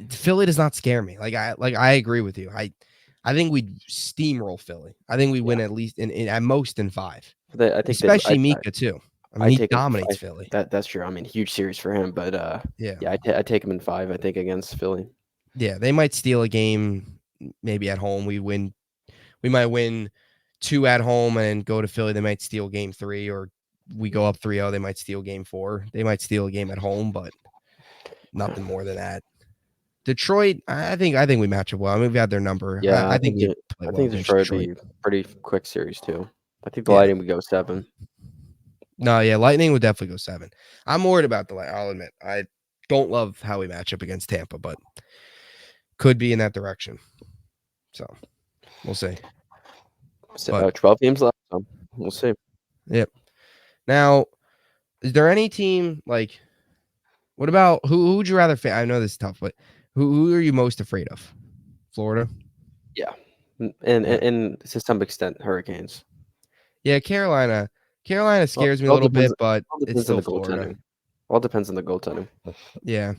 Philly does not scare me. I agree with you. I think we'd steamroll Philly. I think we Yeah, win at least in at most in 5. I think they'd. Especially Mika too. I mean, I he take him dominates 5. Philly. That's true. I mean, huge series for him, but Yeah. yeah, I take him in 5. I think against Philly. Yeah, they might steal a game maybe at home. We might win 2 at home and go to Philly. They might steal game 3, or we go up 3-0, they might steal game 4. They might steal a game at home, but nothing more than that. Detroit, I think we match up well. I mean, we've had their number. Yeah, I think we play I well think against Detroit would Detroit. be pretty quick series too. I think the Yeah. Lightning would go 7. No, yeah, Lightning would definitely go 7. I'm worried about the Lightning. I'll admit. I don't love how we match up against Tampa, but could be in that direction. So we'll see. So, But 12 games left. So we'll see. yep. Now, Is there any team like? What about who would you rather? I know this is tough, but who are you most afraid of? Florida. Yeah, and Yeah. to some extent, Hurricanes. Yeah, Carolina. Carolina Well, scares me it a all little depends. bit, but All it's depends on still the Florida. goaltending. All depends on the goaltending. Yeah,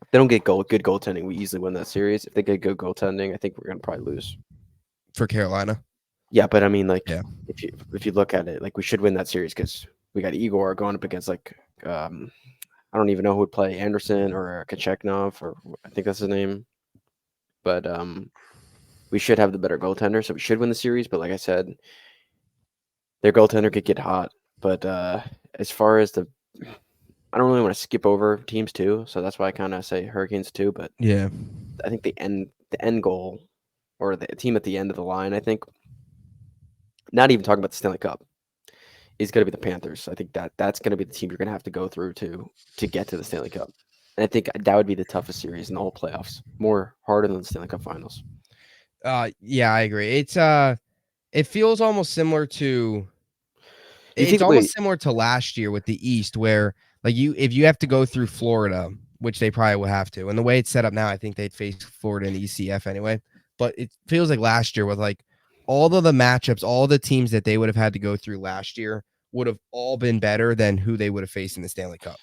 If they don't get good goaltending, we easily win that series. If they get good goaltending, I think we're gonna probably lose. for Carolina. Yeah, but I mean, like, Yeah. if you look at it, like, we should win that series because we got Igor going up against like I don't even know who would play Anderson or Kacheknov or I think that's his name. But we should have the better goaltender, so we should win the series. But like I said, their goaltender could get hot. But as far as I don't really want to skip over teams too, so that's why I kind of say Hurricanes too. But Yeah. I think the end goal or the team at the end of the line, I think, not even talking about the Stanley Cup, is going to be the Panthers. I think that's going to be the team you're going to have to go through to get to the Stanley Cup. And I think that would be the toughest series in the whole playoffs, more harder than the Stanley Cup Finals. Yeah, I agree. It feels almost similar to You think it's the almost way similar to last year with the East where like if you have to go through Florida, which they probably will have to. And the way it's set up now, I think they'd face Florida in the ECF anyway. But it feels like last year with like all of the matchups, all the teams that they would have had to go through last year would have all been better than who they would have faced in the Stanley Cup.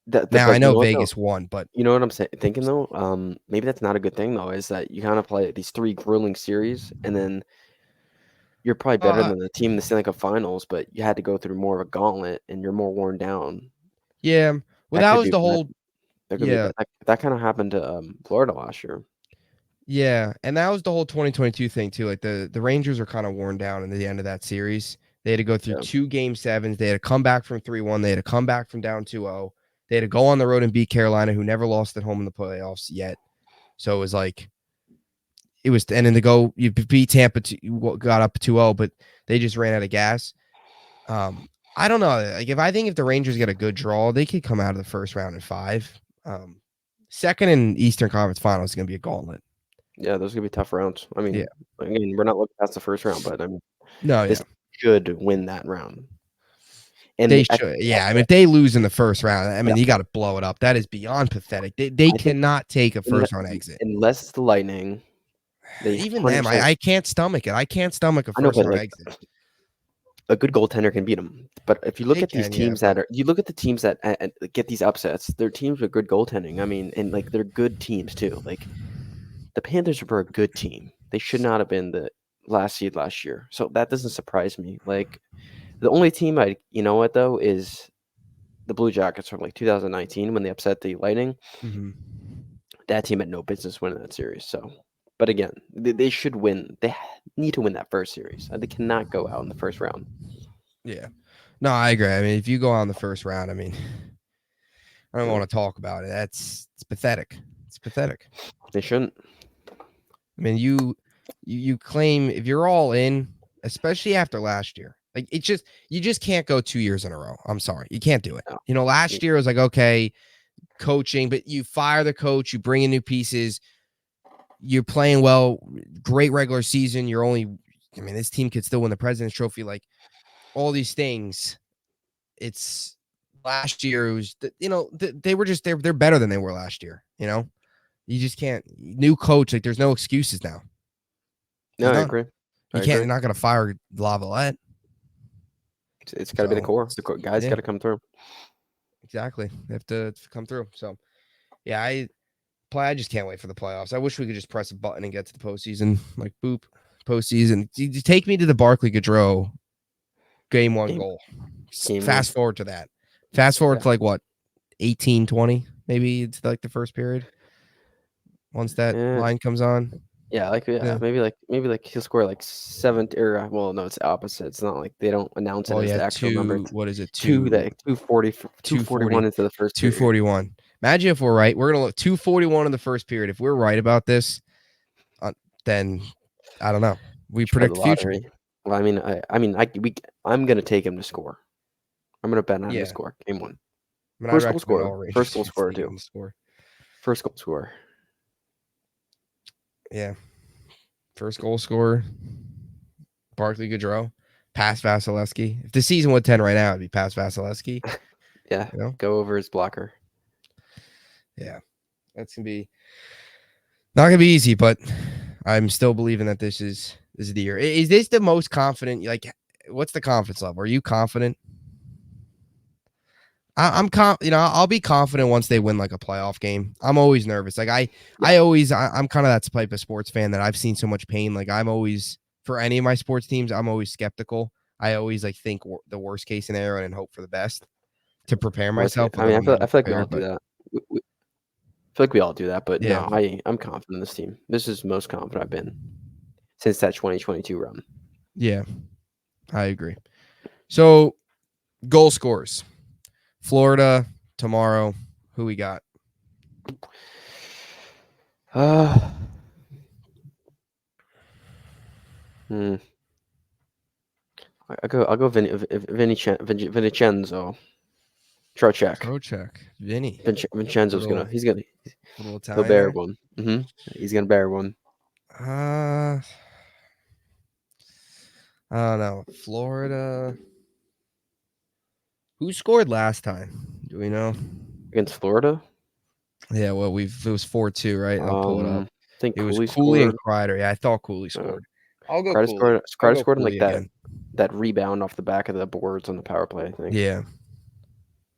Now I but you know know what though? Vegas won, but You know what I'm thinking though? Maybe that's not a good thing though. Is that you kind of play these three grueling series, and then you're probably better uh, than the team in the Stanley Cup Finals, but you had to go through more of a gauntlet, and you're more worn down. yeah. Well, That that could was be the that. whole That could be yeah. that kind of happened to Florida last year. Yeah, and that was the whole 2022 thing too. Like the Rangers are kind of worn down in the end of that series. They had to go through Yeah, two game sevens. They had to come back from 3-1. They had to come back from down 2-0. They had to go on the road and beat Carolina, who never lost at home in the playoffs yet. So it was like it was and then to go you beat Tampa got up 2-0, but they just ran out of gas. I don't know. Like if I think if the Rangers get a good draw, they could come out of the first round in 5. Second in Eastern Conference Finals is going to be a gauntlet. yeah, those are gonna be tough rounds. I Yeah. mean, again, we're not looking past the first round, but I mean, No, this yeah. should win that round. And They should. Yeah, I mean, if they lose in the first round, I mean, you got to blow it up. That is beyond pathetic. They I think cannot take a unle first round exit. unless it's the Lightning, they Even them, 100%. I can't stomach it. I can't stomach a I know, first but, round like, exit. a good goaltender can beat them. But if you look They at these can, yeah, teams but you look at the teams that get these upsets, they're teams with good goaltending. I mean, and, like, they're good teams too. Like, the Panthers were a good team. They should not have been the last seed last year. So that doesn't surprise me. Like, the only team you know what, though, is the Blue Jackets from, like, 2019 when they upset the Lightning. mhm. That team had no business winning that series. So, but again, they should win. They need to win that first series. They cannot go out in the first round. Yeah. No, I agree. I mean, if you go on the first round, I mean, I don't Yeah, want to talk about it. It's pathetic. It's pathetic. they shouldn't. I mean, you claim if you're all in, especially after last year, like you just can't go 2 years in a row. I'm sorry, you can't do it. No. You know, last year was like okay, coaching, but you fire the coach, you bring in new pieces, you're playing well, great regular season. You're only, I mean, this team could still win the President's Trophy. Like all these things, it's last year. It was, they were just they're better than they were last year. You know, you just can't. New coach, like there's no excuses now. No, There's I none. agree. I You can't. You're agree. not gonna fire Lavalette. It's got to be the So core. The guys got yeah, to come through. exactly. They have to come through. So yeah, I just can't wait for the playoffs. I wish we could just press a button and get to the postseason. Like boop, postseason. You take me to the Barclay Gaudreau game one Game, goal. game one. Fast forward to that. Fast forward Yeah. to like what 18, 20, maybe it's like the first period. Once that Yeah. line comes on. Yeah. Yeah. Maybe like he'll score like 7 or well, no, it's opposite. It's not like they don't announce it Well, as yeah, the actual number. It's what is it? two that 240 241 240, into the first period. 241. Imagine if we're right. We're gonna look 241 in the first period. If we're right about this, then I don't know. We Should play the predict the future. lottery. Well, I'm gonna take him to score. I'm gonna bet on him to Yeah. score. Game one. I mean, I'd First goal recommend scorer. all Rangers First goal fans scorer take him too. to score. First goal scorer. Yeah. First goal scorer, Barclay Gaudreau, past Vasilevsky. If the season would 10 right now, it'd be past Vasilevsky. Yeah, You know? go over his blocker. Yeah, that's gonna be not gonna be easy, but I'm still believing that this is the year. Is this the most confident? Like, what's the confidence level? Are you confident? I'm I'll be confident once they win like a playoff game. I'm always nervous. Like Yeah, I'm kind of that type of sports fan that I've seen so much pain. Like I'm always for any of my sports teams, I'm always skeptical. I always like think the worst case scenario and hope for the best to prepare worst case. myself. I Although mean, I'm never I feel like we all prepared, do but that. I feel like we all do that, but yeah, no, I'm confident in this team. This is the most confident I've been since that 2022 run. yeah, I agree. So goal scores, Florida tomorrow. Who we got? Uh, hmm. I'll go Vincenzo. Trocheck. Trocheck, Vinny, Vincenzo's little he'll Italian bear there. one. He's gonna bear one. I don't know. Florida. Who scored last time? Do we know? Against Florida. Yeah, well, it was 4-2, right? I'll pull it up. I think It was Cooley Cooley and scored. Kreider. Yeah, I thought Cooley Uh, scored. I'll go Kreider Cooley. scored. I'll Kreider go scored in Cooley like again. that rebound off the back of the boards on the power play. I think. Yeah.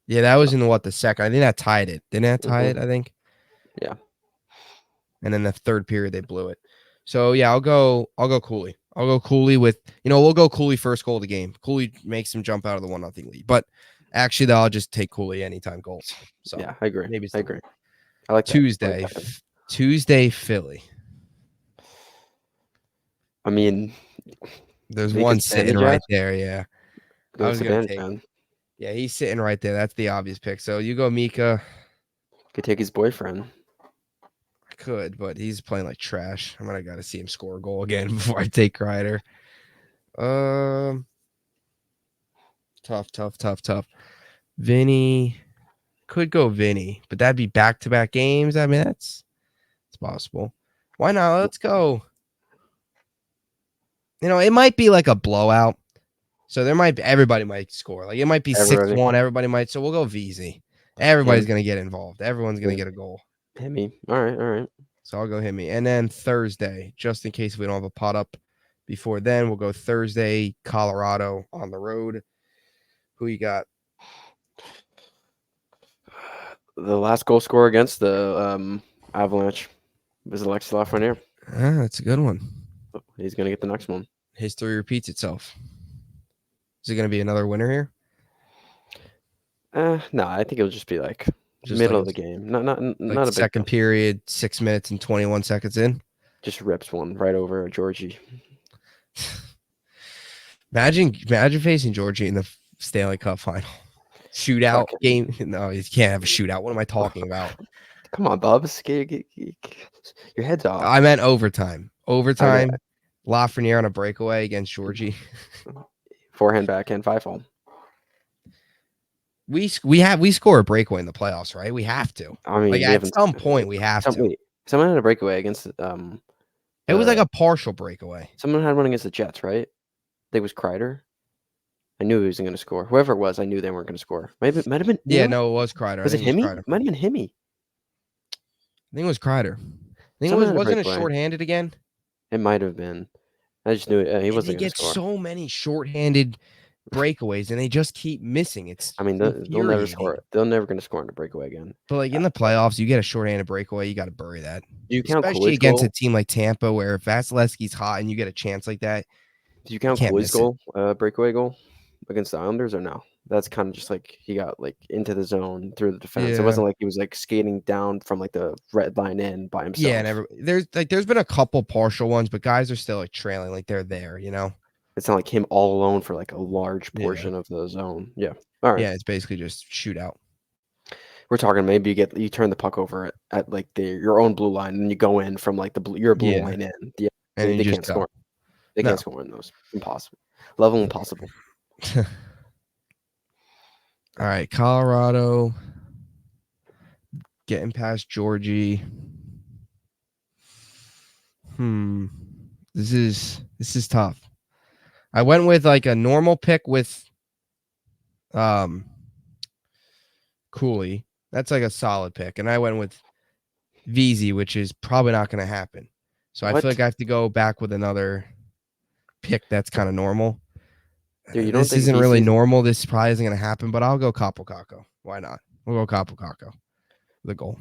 Yeah, that was in the second. I think that tied it. Didn't that tie it, I think? Yeah. And then the third period they blew it. So yeah, I'll go Cooley. I'll go Cooley with we'll go Cooley first goal of the game. Cooley makes him jump out of the 1-0 lead. But actually though, I'll just take Cooley anytime goals. So Yeah, I agree. maybe it's I the agree. winner. I like that. I like Tuesday. that. Tuesday, Philly. I mean, There's Mika one sitting right Zibanejad. there. Yeah. I Go was gonna take Zibanejad. Yeah, he's sitting right there. That's the obvious pick. So you go Mika. Could take his boyfriend. I could, but he's playing like trash. I'm gonna gotta see him score a goal again before I take Kreider. Tough. Vinny could go Vinny, but that'd be back-to-back games. I mean, it's possible. Why not? Let's go. It might be like a blowout. So everybody might score. Like it might be 6-1. Everybody might. So we'll go VZ. Everybody's gonna get involved. Everyone's gonna get a goal. Hit me. All right. So I'll go hit me. And then Thursday, just in case we don't have a pot up before then, we'll go Thursday, Colorado on the road. Who you got? The last goal scorer against the Avalanche was Alexis Lafreniere. That's a good one. He's gonna get the next one. History repeats itself. Is it going to be another winner here? No, I think it'll just be like Just middle like of the game. Not like a big second period, 6 minutes and 21 seconds in. Just rips one right over Georgie. Imagine facing Georgie in the Stanley Cup final. Shootout game. No, you can't have a shootout. What am I talking about? Come on, Bubs. Your head's off. I meant overtime. Lafreniere on a breakaway against Georgie. Forehand, backhand, 5-hole. We score a breakaway in the playoffs, right? We have to. I mean, like at some point we have to. Wait, someone had a breakaway against it was like a partial breakaway. Someone had one against the Jets, right? I think it was Kreider. I knew he wasn't going to score. Whoever it was, I knew they weren't going to score. Might have been. Yeah, no, it was Kreider. Was it Himmy? Might have been Himmy. I think it was Kreider. I think wasn't it shorthanded again? It might have been. I just knew it. He wasn't going to score. They get so many shorthanded breakaways, and they just keep missing. I mean, they'll never score. They're never going to score on a breakaway again. But like in the playoffs, you get a shorthanded breakaway, you got to bury that. Do you count especially against a team like Tampa, where if Vasilevsky's hot and you get a chance like that? Do you count Cooley's goal, breakaway goal against the Islanders, or no? That's kind of just like he got like into the zone through the defense. Yeah. It wasn't like he was like skating down from like the red line in by himself. Yeah, and there's been a couple partial ones, but guys are still like trailing, like they're there, It's not like him all alone for like a large portion of the zone. Yeah. All right. Yeah, it's basically just shootout. We're talking maybe you turn the puck over at like your own blue line, and you go in from like your blue line in. Yeah, and they can't score. They can't score in those. Impossible. Level impossible. All right, Colorado getting past Georgie. This is tough. I went with like a normal pick with Cooley. That's like a solid pick. And I went with VZ, which is probably not going to happen. So I feel What? like I have to go back with another pick that's kind of normal. Dude, you don't This think isn't really VC's normal. This probably isn't going to happen, but I'll go Capo Caco. Why not? We'll go Capo Caco. The goal.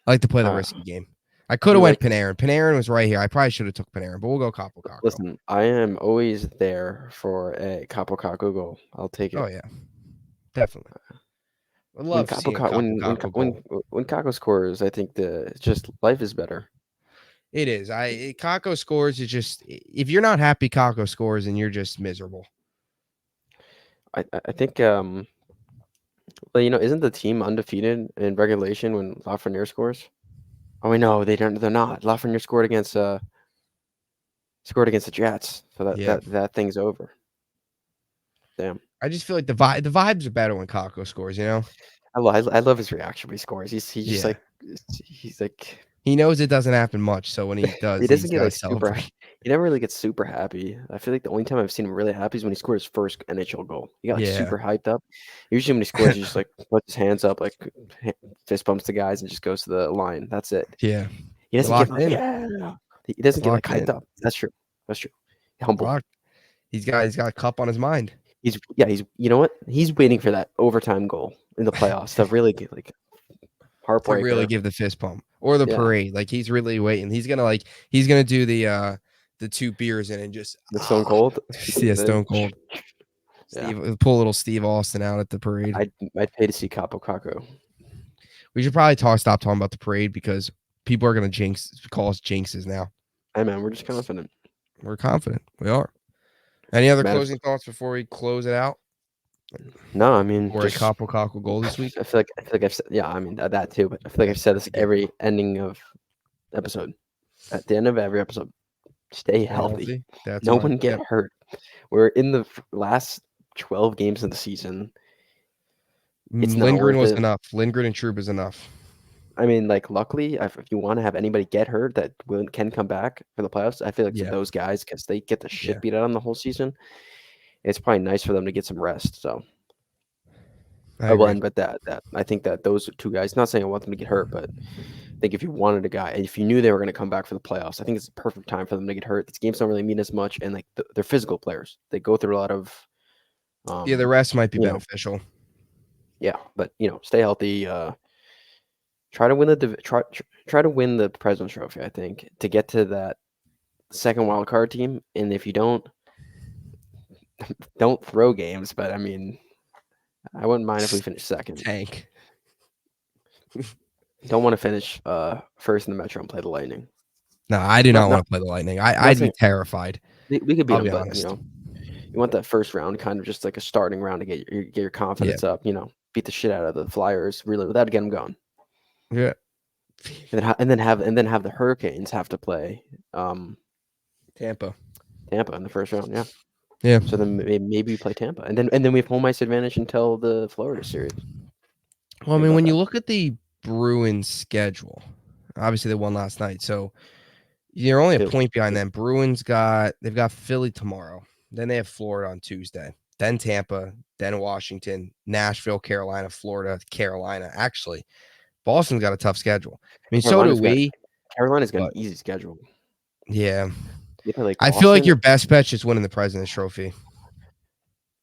I like to play the risky game. I could have went Panarin. Panarin was right here. I probably should have took Panarin, but we'll go Capo Caco. Listen, I am always there for a Capo Caco goal. I'll take it. Oh yeah, definitely. I When love Capo seeing Ca- Capo Caco goal. when Caco scores, I think just life is better. It is. Caco scores. It's just if you're not happy, Caco scores, and you're just miserable. I think well, isn't the team undefeated in regulation when Lafreniere scores? Oh, wait, no, they don't. They're not. Lafreniere scored against the Jets, so that thing's over. Damn. I just feel like the vibes are better when Caco scores. You know. I love his reaction when he scores. He's just he's like he knows it doesn't happen much, so when he does, he doesn't get got to like super. celebrate. He never really gets super happy. I feel like the only time I've seen him really happy is when he scored his first NHL goal. He got like super hyped up. Usually when he scores, he just like puts his hands up, like fist bumps the guys, and just goes to the line. That's it. Yeah. He doesn't get like, He doesn't get like hyped up. That's true. Humble. He's got a cup on his mind. He's you know what? He's waiting for that overtime goal in the playoffs to really get like heartbreaker. To really give the fist pump or the parade. Like he's really waiting. He's gonna do the 2 beers in and just the Stone Cold. Yeah, Stone Cold. Pull a little Steve Austin out at the parade. I'd pay to see Capo Caco. We should probably stop talking about the parade because people are gonna call us jinxes now. Hey man, we're just confident. We're confident. We are. Any other closing thoughts before we close it out? No, I mean, or a Capo Caco goal this week. I feel like I've said, I mean that too, but I feel like I've said this every ending of episode. At the end of every episode, stay healthy. No one get hurt. We're in the last 12 games of the season. It's Lindgren was enough. Lindgren and Troop is enough. I mean, like, luckily, if you want to have anybody get hurt that can come back for the playoffs, I feel like for those guys, because they get the shit beat out of them the whole season, it's probably nice for them to get some rest. So I will end with that. I think that those 2 guys, not saying I want them to get hurt, but I think if you wanted a guy, and if you knew they were going to come back for the playoffs, I think it's the perfect time for them to get hurt. These games don't really mean as much, and like they're physical players. They go through a lot of. The rest might be beneficial. Yeah, but stay healthy. Try to win try to win the President's Trophy. I think to get to that second wild card team, and if you don't throw games. But I mean, I wouldn't mind if we finish second. Tank. Don't want to finish first in the Metro and play the Lightning. No, I do not want to play the Lightning. I'd be terrified. We could beat them, be but honest. You want that first round kind of just like a starting round to get your confidence up. Beat the shit out of the Flyers really without getting them going. Yeah. And then have the Hurricanes have to play Tampa in the first round. Yeah. Yeah. So then maybe we play Tampa, and then we have home ice advantage until the Florida series. Well, I mean, when you look at the Bruins schedule, obviously they won last night, so you're only a point behind them. Bruins they've got Philly tomorrow, then they have Florida on Tuesday, then Tampa, then Washington, Nashville, Carolina, Florida, Carolina. Actually, Boston's got a tough schedule. I mean, so do we. Carolina's got an easy schedule. Yeah. I feel like your best bet is winning the President's Trophy.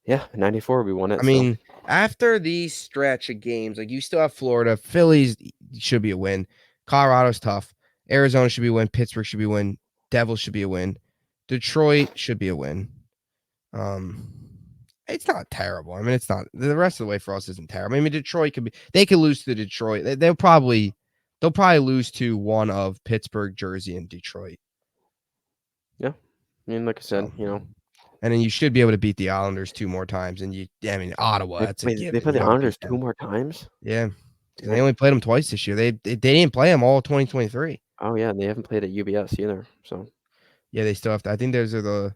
Yeah, 94 we won it. I mean, after these stretch of games, like you still have Florida, Phillies should be a win. Colorado's tough. Arizona should be a win. Pittsburgh should be a win. Devils should be a win. Detroit should be a win. It's not terrible. I mean, it's not. The rest of the way for us isn't terrible. I mean, Detroit could be. They could lose to Detroit. They'll probably lose to one of Pittsburgh, Jersey, and Detroit. Yeah, I mean, like I said, and then you should be able to beat the Islanders 2 more times. And Ottawa. That's a given. They play the Islanders 2 more times. Yeah, they only played them twice this year. They didn't play them all 2023. Oh yeah, and they haven't played at UBS either. So yeah, they still have to. I think those are the.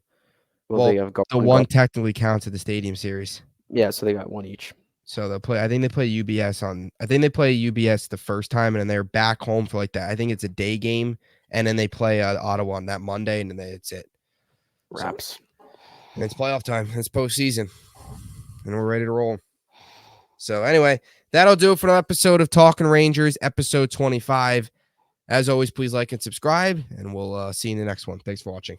Well, they have the one technically counts at the Stadium Series. Yeah, so they got 1 each. So they'll play. I think they play UBS I think they play UBS the first time, and then they're back home for like that. I think it's a day game, and then they play Ottawa on that Monday, and then it's it. Wraps. And it's playoff time. It's postseason, and we're ready to roll. So anyway, that'll do it for an episode of Talkin' Rangers, episode 25. As always, please like and subscribe, and we'll see you in the next one. Thanks for watching.